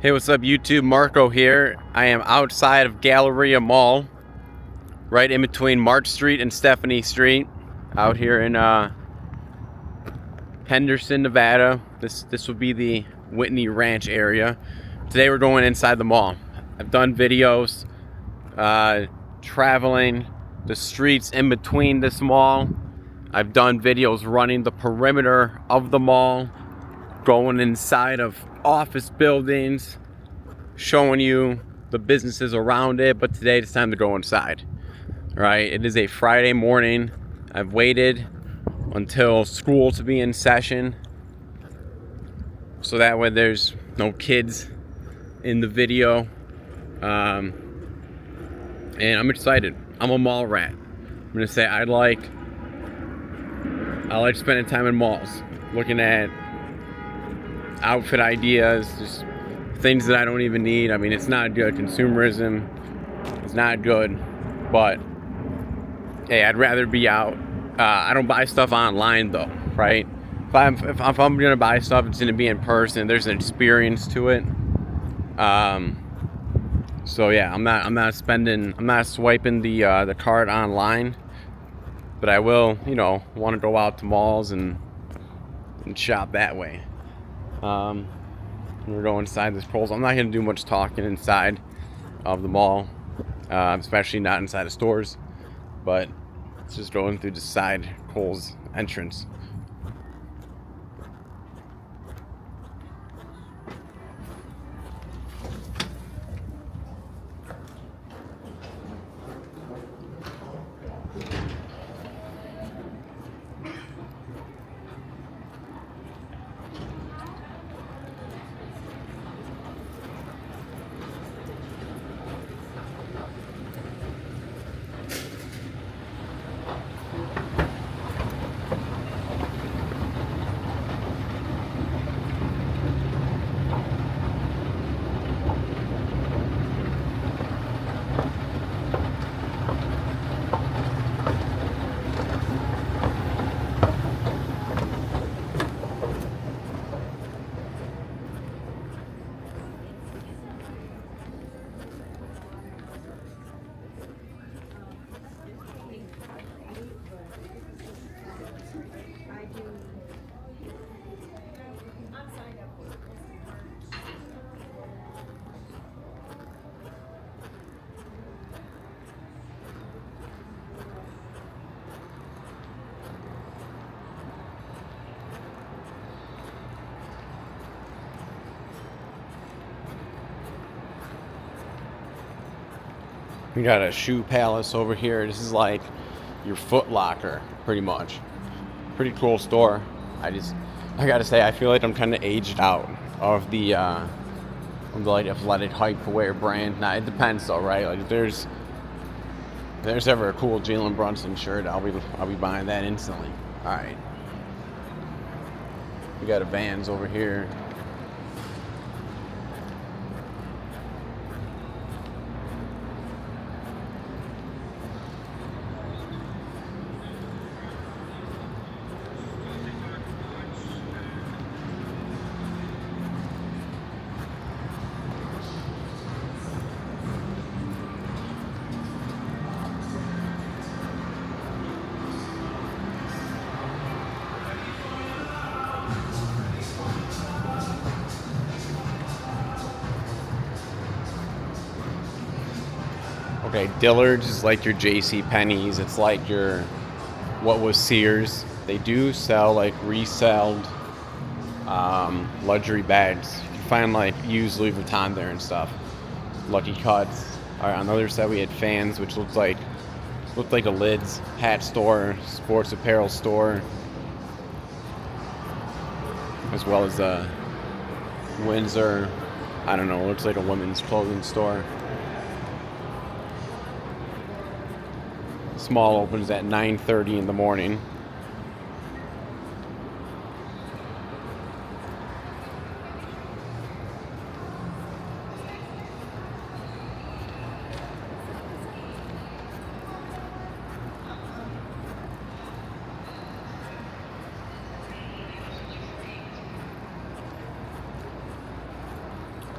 Hey, what's up YouTube? Marco here. I am outside of Galleria Mall, right in between March Street and Stephanie Street, out here in Henderson, Nevada. This would be the Whitney Ranch area. Today we're going inside the mall. I've done videos traveling the streets in between this mall. I've done videos running the perimeter of the mall, going inside of office buildings, showing you the businesses around it. But today it's time to go inside. Right, it is a Friday morning. I've waited until school to be in session, so that way there's no kids in the video. And I'm excited. I'm a mall rat. I'm gonna say I like spending time in malls, looking at outfit ideas, just things that I don't even need. I mean, it's not good. Consumerism is not good, but hey, I'd rather be out. I don't buy stuff online though, right? If I'm gonna buy stuff, it's gonna be in person. There's an experience to it. So yeah, I'm not swiping the card online, but I will, want to go out to malls and shop that way. We're going inside this Kohl's. I'm not gonna do much talking inside of the mall, especially not inside of stores, but it's just going through the side Kohl's entrance. We got a shoe palace over here. This is like your Foot Locker, pretty much. Pretty cool store. I gotta say, I feel like I'm kind of aged out of the like athletic hype wear brand. Now it depends though, right? Like if there's ever a cool Jalen Brunson shirt, I'll be buying that instantly. All right. We got a Vans over here. Okay, Dillard's is like your J.C. Penney's. It's like your what was Sears. They do sell like reselled luxury bags. You can find like used Louis Vuitton there and stuff. Lucky Cuts. All right, on the other side we had Fans, which looked like a Lids hat store, sports apparel store, as well as a Windsor. I don't know. Looks like a women's clothing store. Small opens at 9:30 in the morning.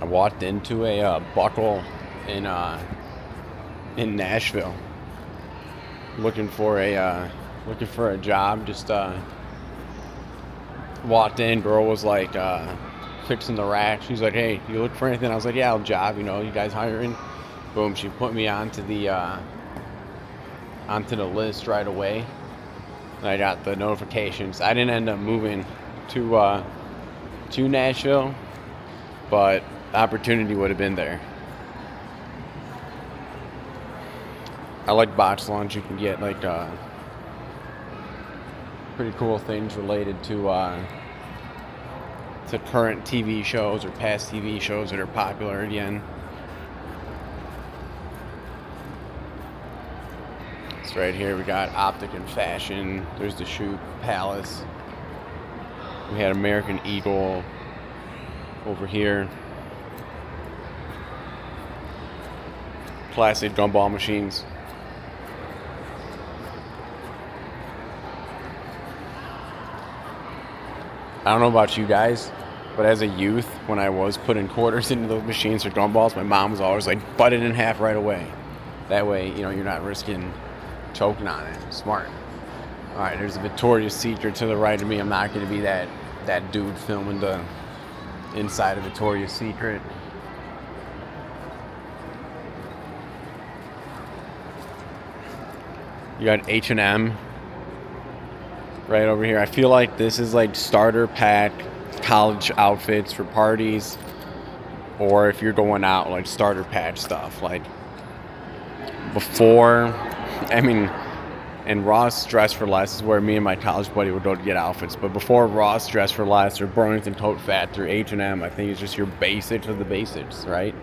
I walked into a Buckle in Nashville, looking for a job. Just walked in. Girl was like fixing the rack. She's like, "Hey, you look for anything?" I was like, "Yeah, I'll job. You know, you guys hiring?" Boom. She put me onto the list right away. And I got the notifications. I didn't end up moving to Nashville, but the opportunity would have been there. I like box lunch. You can get like pretty cool things related to current TV shows or past TV shows that are popular again. It's right here. We got Optic and Fashion. There's the Shoe Palace. We had American Eagle over here. Classic gumball machines. I don't know about you guys, but as a youth, when I was putting quarters into those machines for gumballs, my mom was always like, butt it in half right away. That way, you know, you're not risking choking on it. Smart. All right, there's a Victoria's Secret to the right of me. I'm not going to be that dude filming the inside of Victoria's Secret. You got H&M right over here. I feel like this is like starter pack college outfits for parties, or if you're going out, like starter pack stuff. Like before, I mean, and Ross Dress for Less is where me and my college buddy would go to get outfits. But before Ross Dress for Less or Burlington Tote Factory or H&M, I think it's just your basics of the basics, right?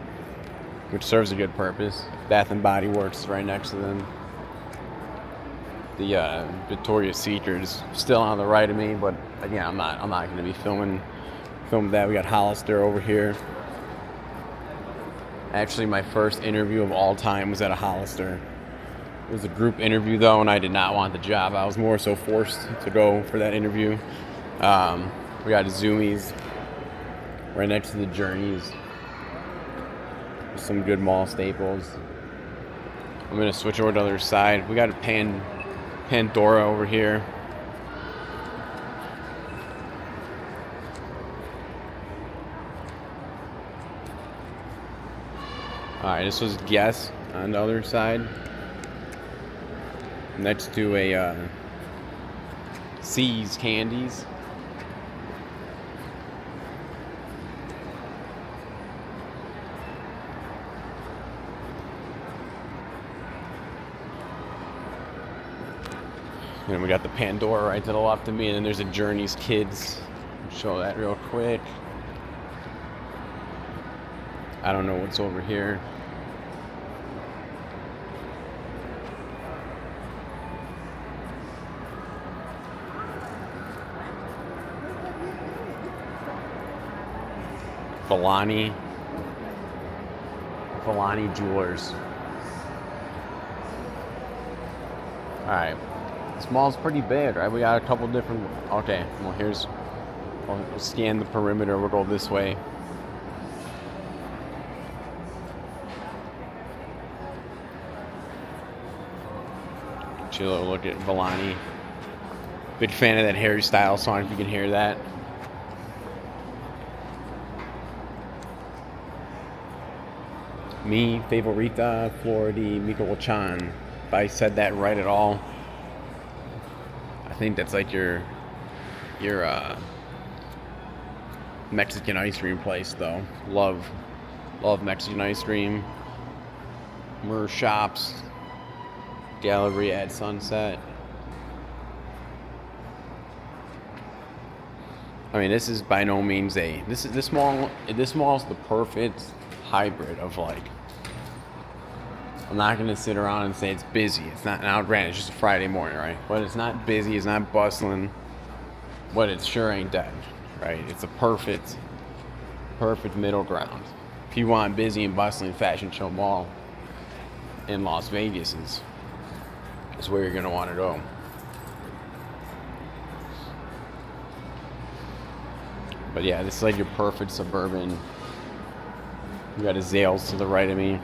Which serves a good purpose. Bath and Body Works right next to them. The Victoria's Secret is still on the right of me, but again, I'm not going to be filming that. We got Hollister over here. Actually, my first interview of all time was at a Hollister. It was a group interview though, and I did not want the job. I was more so forced to go for that interview. We got Zoomies right next to the Journeys. Some good mall staples. I'm gonna switch over to the other side. We got a Pandora over here. Alright, this was Guess on the other side. Next to a C's Candies. And we got the Pandora right to the left of me, and then there's a Journeys Kids. I'll show that real quick. I don't know what's over here. Villani Jewelers. Alright. This mall's pretty big, right? We got a couple different... Okay, well here's... We'll scan the perimeter. We'll go this way. Chill, look at Villani. Big fan of that Harry Styles song, if you can hear that. Mi favorita flor de Michelchan. If I said that right at all. I think that's like your Mexican ice cream place though. Love Mexican ice cream. Mer Shops. Galleria at Sunset. I mean, this is by no means this mall is the perfect hybrid of like, I'm not going to sit around and say it's busy. It's not, now granted, it's just a Friday morning, right? But it's not busy, it's not bustling, but it sure ain't dead, right? It's a perfect middle ground. If you want busy and bustling fashion show mall in Las Vegas is where you're going to want to go. But yeah, this is like your perfect suburban We got a Zales to the right of me.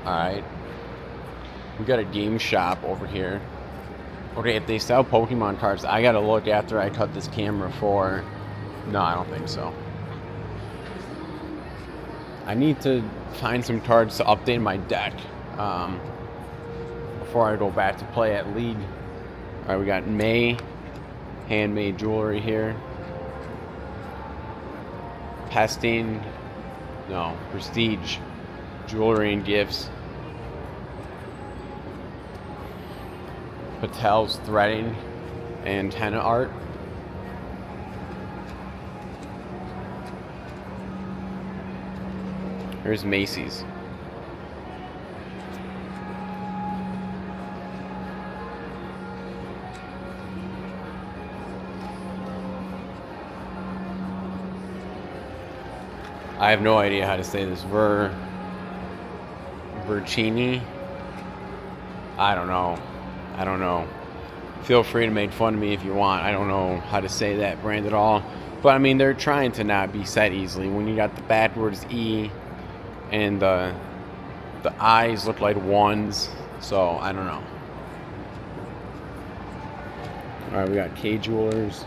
Alright. We got a game shop over here. Okay, if they sell Pokemon cards, I gotta look after I cut this camera for... No, I don't think so. I need to find some cards to update my deck before I go back to play at League. Alright, we got May handmade jewelry here. Prestige jewelry and gifts. Patel's threading and henna art. Here's Macy's. I have no idea how to say this. Vercini. I don't know. Feel free to make fun of me if you want. I don't know how to say that brand at all. But I mean, they're trying to not be said easily. When you got the backwards E and the I's look like ones. So I don't know. Alright, we got K Jewelers.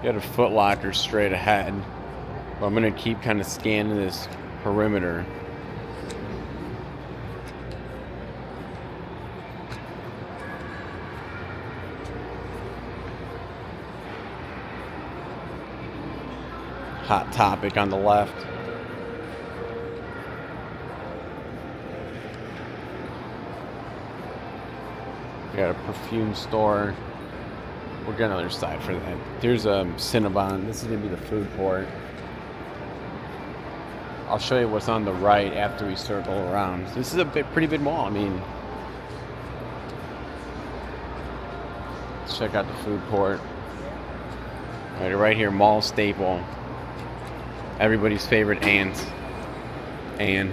We got a Foot Locker straight ahead. But I'm going to keep kind of scanning this perimeter. Hot Topic on the left. We got a perfume store. We'll get another side for that. There's a Cinnabon. This is going to be the food court. I'll show you what's on the right after we circle around. This is a pretty big mall. I mean, let's check out the food court. Right here, mall staple. Everybody's favorite aunt. Anne.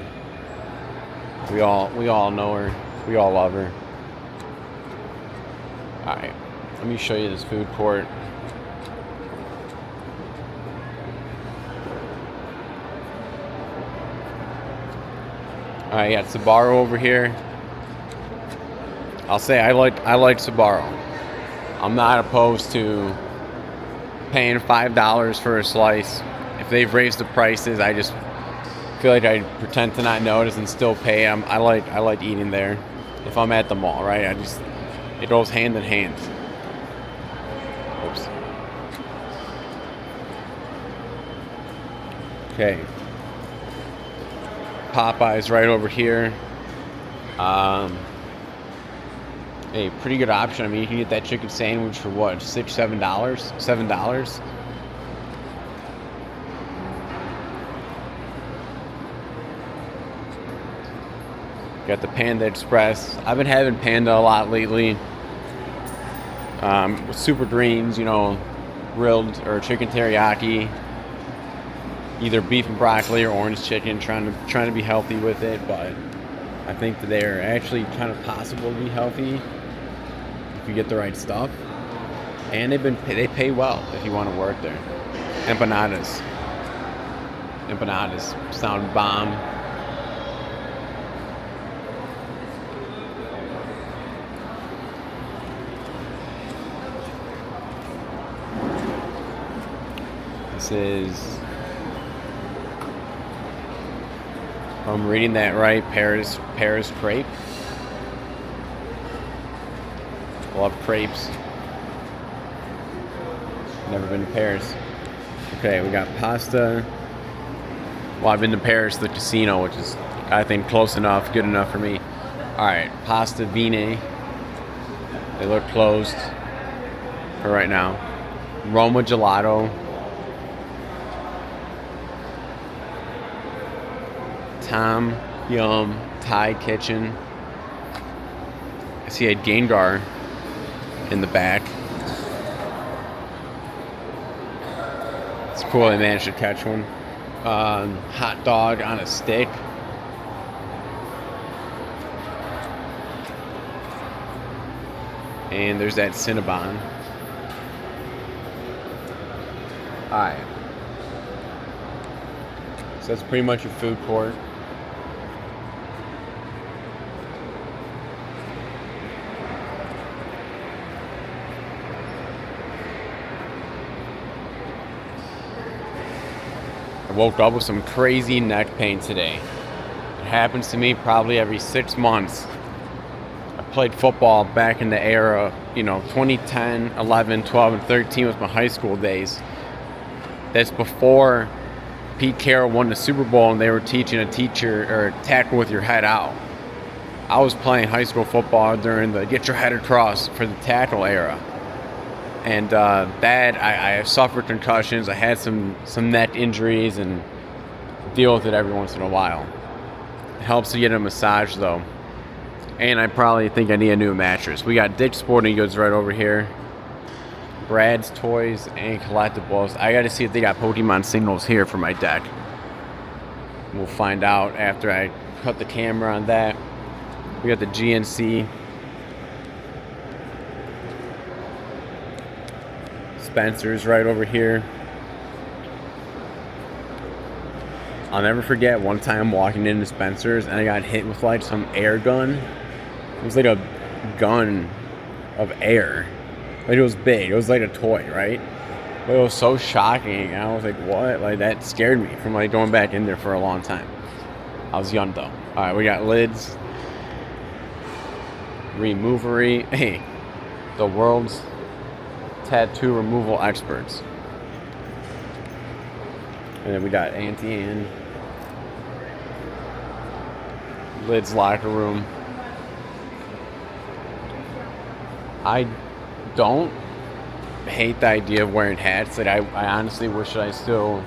We all know her. We all love her. Alright, let me show you this food court. Alright, got Suburb over here. I'll say I like Suburb. I'm not opposed to paying $5 for a slice. If they've raised the prices, I just feel like I pretend to not notice and still pay. I like eating there. If I'm at the mall, right? It goes hand in hand. Oops. Okay. Popeye's right over here. A pretty good option. I mean, you can get that chicken sandwich for what, $6, $7? $7. Got the Panda Express. I've been having Panda a lot lately. With super greens, grilled or chicken teriyaki. Either beef and broccoli or orange chicken, trying to be healthy with it, but I think that they're actually kind of possible to be healthy if you get the right stuff. And they pay well if you want to work there. Empanadas sound bomb. This is, if I'm reading that right, Paris crepe. Love crepes. Never been to Paris. Okay, we got pasta. Well, I've been to Paris, the casino, which is, I think, close enough, good enough for me. Alright, pasta Vine. They look closed for right now. Roma Gelato. Tom Yum Thai Kitchen. See a Gengar in the back. It's cool I managed to catch one. Hot dog on a stick. And there's that Cinnabon. Alright. So that's pretty much your food court. I woke up with some crazy neck pain today. It happens to me probably every 6 months. I played football back in the era, 2010, 11, 12, and 13 was my high school days. That's before Pete Carroll won the Super Bowl and they were teaching a tackle with your head out. I was playing high school football during the get your head across for the tackle era. And I suffered concussions. I had some neck injuries and deal with it every once in a while. It helps to get a massage though. And I probably think I need a new mattress. We got Dick's Sporting Goods right over here. Brad's Toys and Collectibles. I gotta see if they got Pokemon signals here for my deck. We'll find out after I cut the camera on that. We got the GNC. Spencer's right over here. I'll never forget one time walking into Spencer's and I got hit with like some air gun. It was like a gun of air. Like it was big. It was like a toy, right? But it was so shocking. And I was like, what? Like that scared me from like going back in there for a long time. I was young though. Alright, we got lids. Removery. Hey, the world's tattoo removal experts. And then we got Auntie Anne. Lids locker room. I don't hate the idea of wearing hats. Like I honestly wish that I still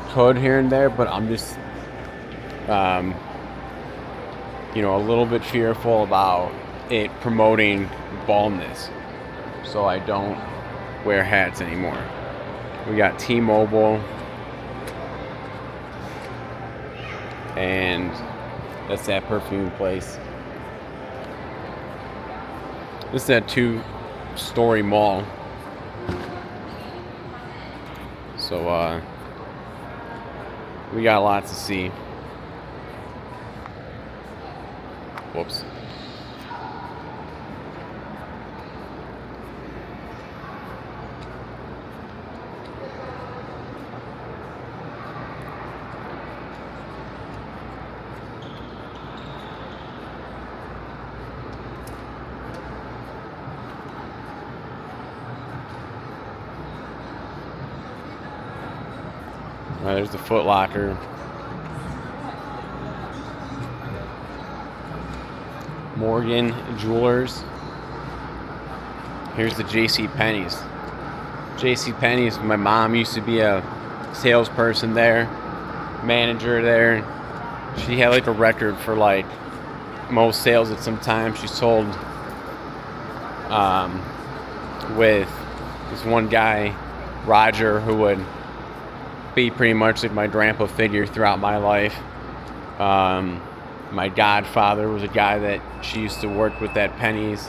could here and there, but I'm just a little bit fearful about it promoting baldness. So I don't wear hats anymore. We got T-Mobile. And that's that perfume place. This is that 2-story mall. So we got lots to see. Whoops. There's the Foot Locker. Morgan Jewelers. Here's the JCPenney's. JCPenney's, my mom used to be a salesperson there, manager there. She had like a record for like most sales at some time. She sold with this one guy, Roger, who would be pretty much like my grandpa figure throughout my life. My godfather was a guy that she used to work with at Penny's.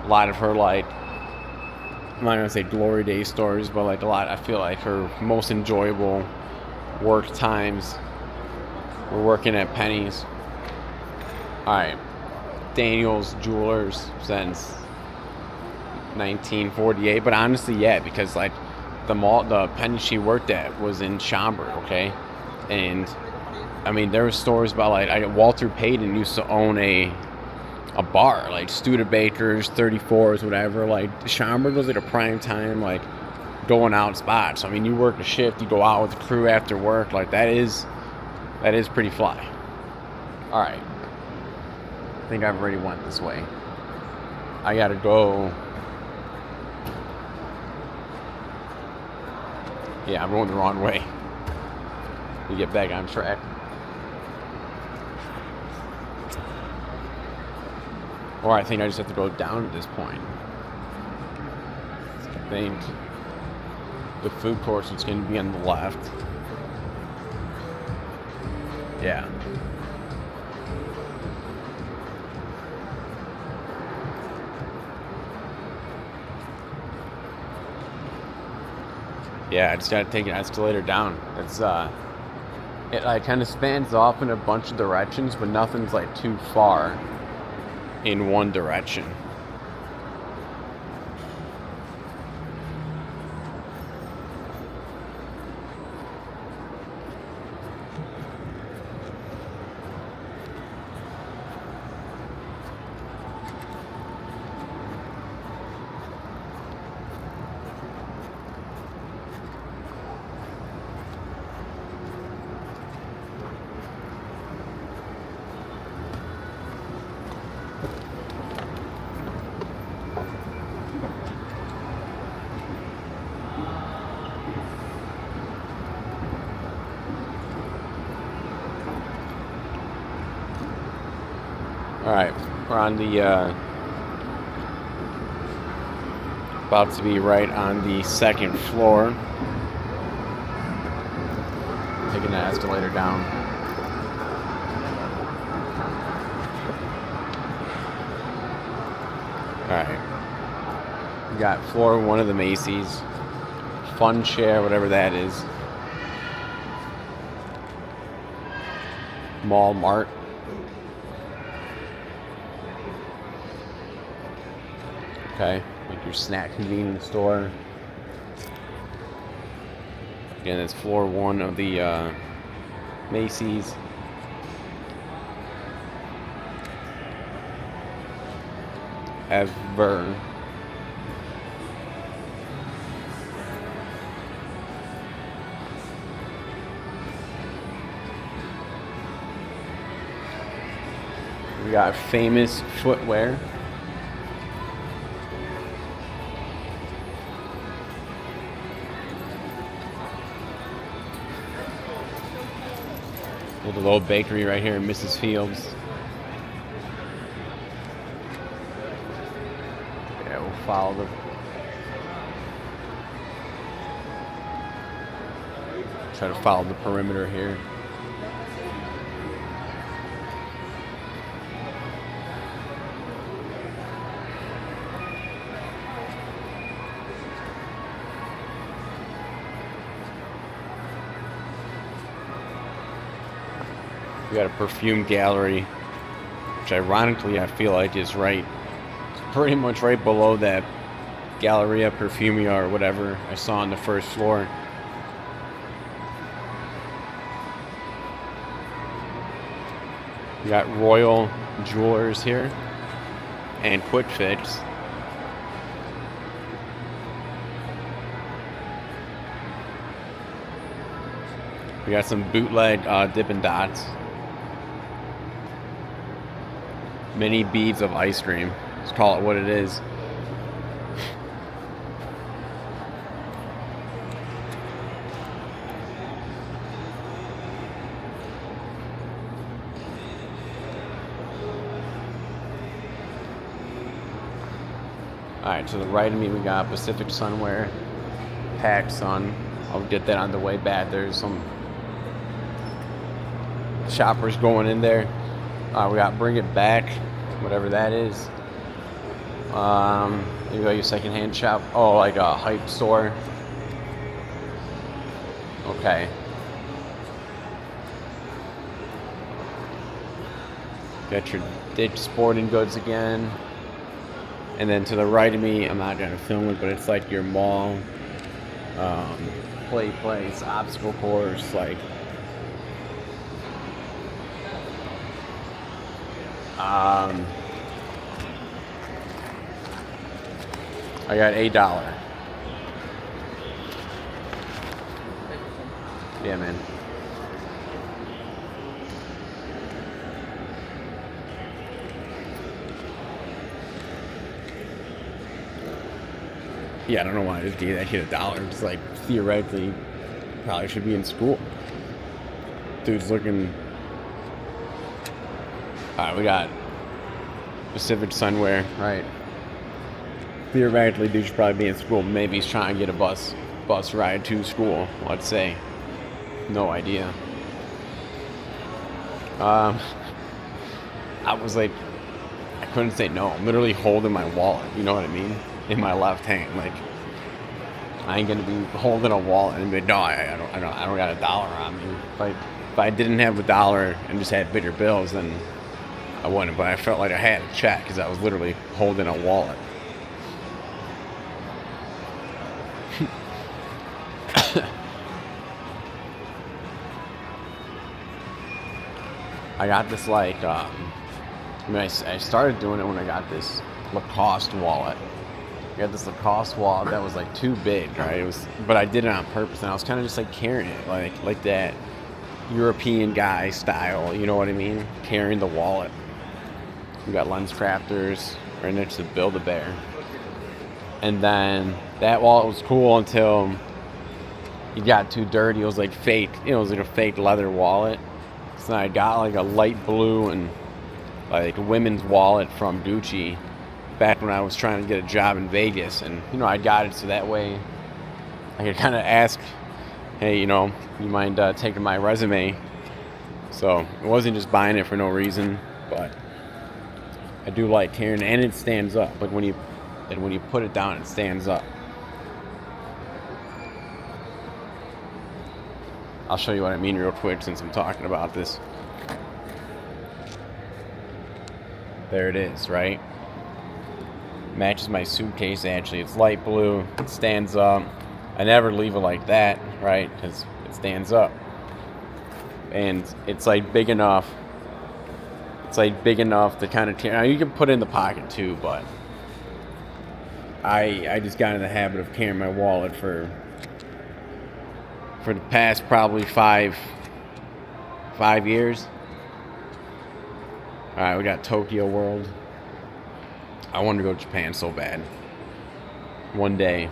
A lot of her, like, I'm not gonna say glory days stories, but like a lot, I feel like her most enjoyable work times were working at Penny's. Alright, Daniel's Jewelers since 1948, but honestly, yeah, because like the Penny she worked at was in Schaumburg, okay? And I mean, there were stories about like Walter Payton used to own a bar, like Studebakers, 34s, whatever. Like Schaumburg was like a prime time, like going out spot. So I mean, you work a shift, you go out with the crew after work, like that is pretty fly. All right, I think I've already went this way. I gotta go. Yeah, I'm going the wrong way. We get back on track. Or I think I just have to go down at this point. I think the food court is going to be on the left. Yeah. Yeah, I just gotta take an escalator down. It's it like kind of spans off in a bunch of directions, but nothing's like too far in one direction. Alright, we're on the, about to be right on the second floor. Taking the escalator down. Alright. We got floor 1 of the Macy's. Fun Share, whatever that is. Mall Mart. Okay, like your snack convenience store. Again, it's floor 1 of the Macy's. Ever. We got Famous Footwear. The little bakery right here in Mrs. Fields. Yeah, we'll follow the... Try to follow the perimeter here. We got a perfume gallery, which ironically I feel like is right, it's pretty much right below that Galleria Perfumia or whatever I saw on the first floor. We got Royal Jewelers here and Quick Fix. We got some bootleg Dippin' Dots. Mini beads of ice cream. Let's call it what it is. Alright, to the right of me we got Pacific Sunwear, PacSun. I'll get that on the way back. There's some shoppers going in there. We got Bring It Back, whatever that is. Maybe like a secondhand shop. Oh, like a hype store. Okay. Got your Ditch Sporting Goods again. And then to the right of me, I'm not gonna film it, but it's like your mall, play place, obstacle course, like. I got $8. Yeah, man. Yeah, I don't know why I just gave that kid $1. It's like, theoretically, probably should be in school. Dude's looking... Alright, we got specific somewhere, right? Theoretically, dude should probably be in school. Maybe he's trying to get a bus ride to school, let's say. No idea. I was like, I couldn't say no. I'm literally holding my wallet, you know what I mean? In my left hand. Like, I ain't gonna be holding a wallet and be like, no, I don't got $1 on me. If I didn't have $1 and just had bigger bills, then I wouldn't. But I felt like I had a check because I was literally holding a wallet. I got this like, I started doing it when I got this Lacoste wallet. I got this Lacoste wallet that was like too big, right? But I did it on purpose, and I was kind of just like carrying it, like that European guy style. You know what I mean? Carrying the wallet. We got Lens Crafters right next to Build-A-Bear, and then that wallet was cool until it got too dirty. It was like fake. It was like a fake leather wallet. So I got like a light blue and like women's wallet from Gucci back when I was trying to get a job in Vegas, and I got it so that way I could kind of ask, hey, you mind taking my resume? So it wasn't just buying it for no reason, but I do like carrying it, and it stands up. Like when you put it down, it stands up. I'll show you what I mean real quick since I'm talking about this. There it is, right? Matches my suitcase, actually. It's light blue. It stands up. I never leave it like that, right? Because it stands up. And it's like big enough. It's like big enough to kind of carry. Now you can put it in the pocket too, but I just got in the habit of carrying my wallet for the past probably five years. Alright, we got Tokyo World. I want to go to Japan so bad. One day.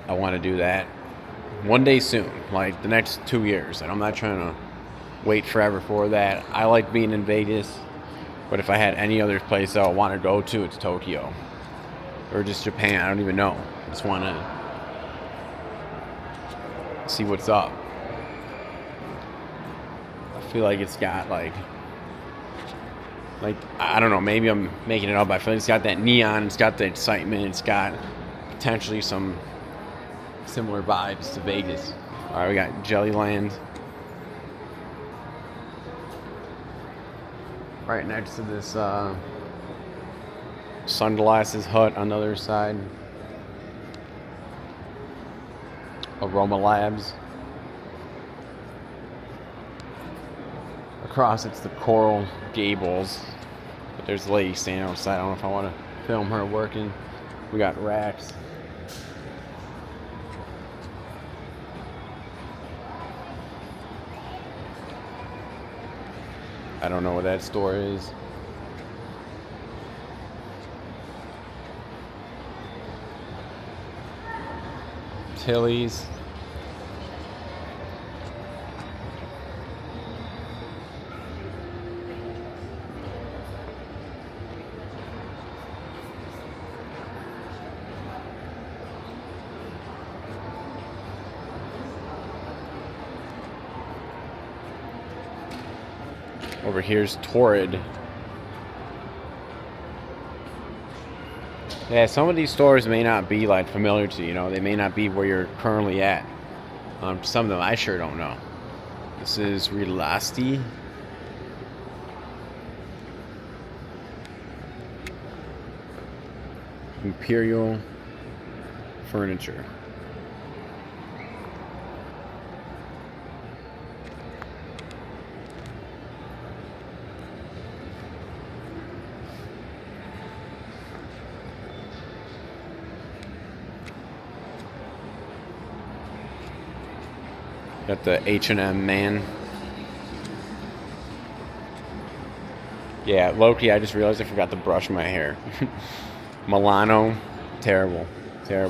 I want to do that. One day soon. Like the next 2 years. And I'm not trying to wait forever for that. I like being in Vegas. But if I had any other place I would want to go to, it's Tokyo. Or just Japan. I don't even know. I just want to see what's up. I feel like it's got like I don't know, maybe I'm making it up, but I feel like it's got that neon, it's got the excitement, it's got potentially some similar vibes to Vegas. Alright, we got Jellyland right next to this sunglasses hut on the other side. Aroma Labs. Across it's the Coral Gables. But there's a lady standing outside. I don't know if I want to film her working. We got racks. I don't know what that store is. Tilly's. Over here's Torrid. Yeah, some of these stores may not be like familiar to you, they may not be where you're currently at. Some of them I sure don't know. This is Relasti. Imperial Furniture. Got the H&M man. Yeah, low-key, I just realized I forgot to brush my hair. Milano, terrible. You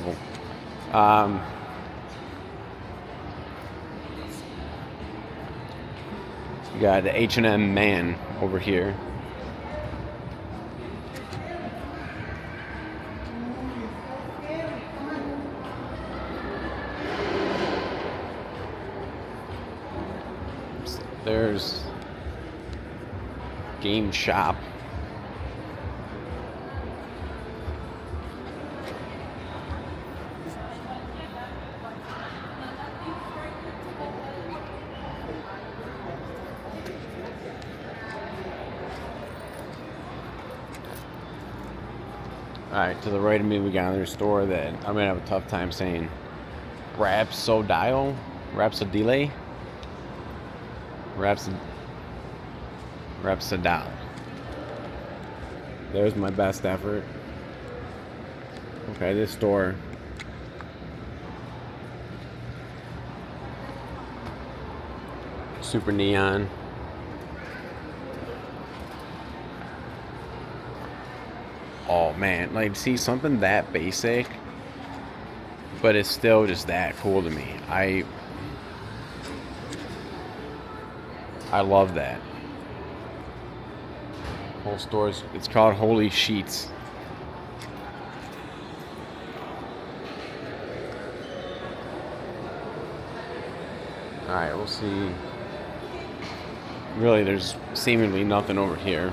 got the H&M man over here. There's Game Shop. Alright, to the right of me we got another store that I'm gonna have a tough time saying. Rapsodile? Rapsodile. There's my best effort. Okay, this store. Super neon. Oh man, like, see, something that basic, but it's still just that cool to me. I love that. Whole store's, it's called Holy Sheets. Alright, we'll see. Really, there's seemingly nothing over here.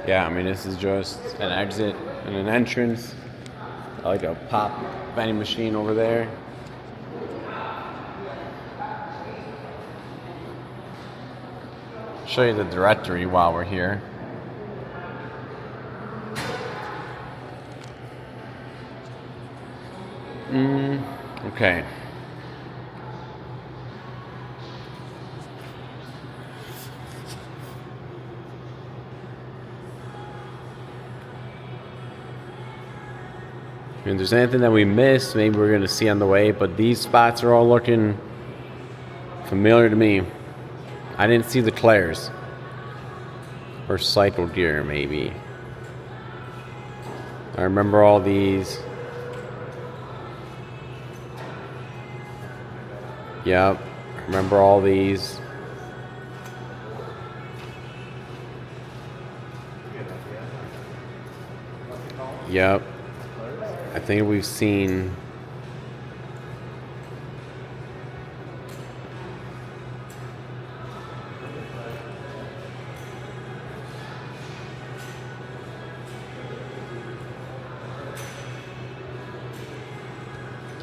Yeah, I mean, this is just an exit and an entrance. I like a pop vending machine over there. Show you the directory while we're here. Okay. If there's anything that we missed, maybe we're going to see on the way, but these spots are all looking familiar to me. I didn't see the Claire's. Or Cycle Gear, maybe. I remember all these. Yep, remember all these. Yep. I think we've seen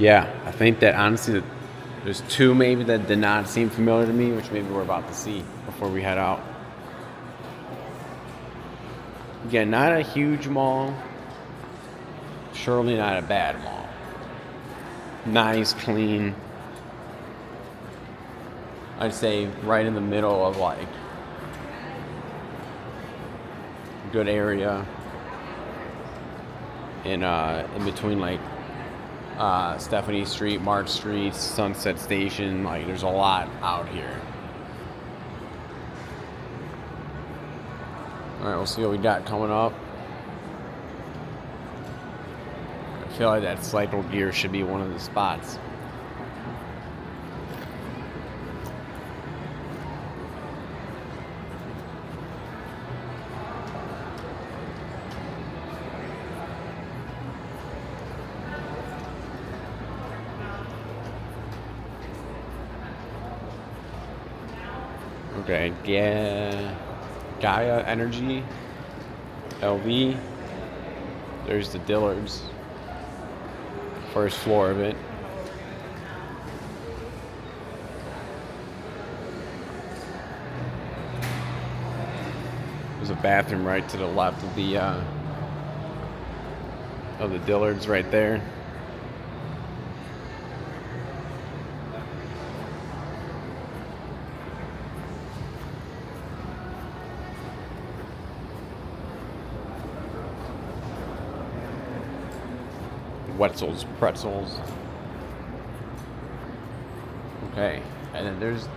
I think that honestly there's two maybe that did not seem familiar to me, which maybe we're about to see before we head out. Again, not a huge mall. Surely not a bad mall. Nice, clean. I'd say right in the middle of like good area. In between like Stephanie Street, March Street, Sunset Station. Like, there's a lot out here. Alright, we'll see what we got coming up. I feel like that Cycle Gear should be one of the spots. Okay, Gaia Energy, LV. There's the Dillard's. First floor of it. There's a bathroom right to the left of the Dillard's right there. Wetzel's Pretzels. Okay, and then there's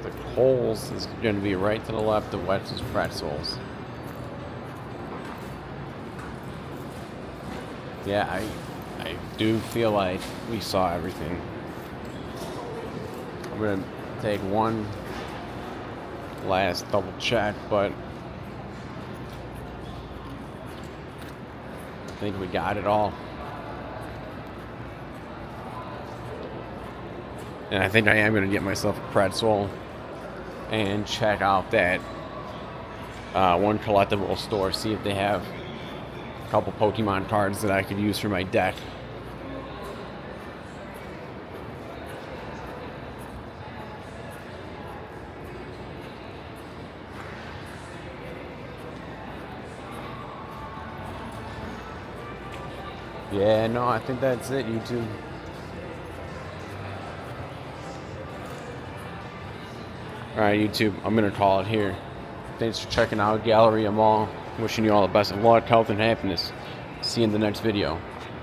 the Kohl's is going to be right to the left of Wetzel's Pretzels. Yeah, I do feel like we saw everything. I'm gonna take one last double check, but I think we got it all. And I think I am gonna get myself a pretzel and check out that one collectible store, see if they have a couple Pokemon cards that I could use for my deck. Yeah, no, I think that's it, YouTube. Alright, YouTube, I'm going to call it here. Thanks for checking out Galleria Mall. Wishing you all the best of luck, health, and happiness. See you in the next video.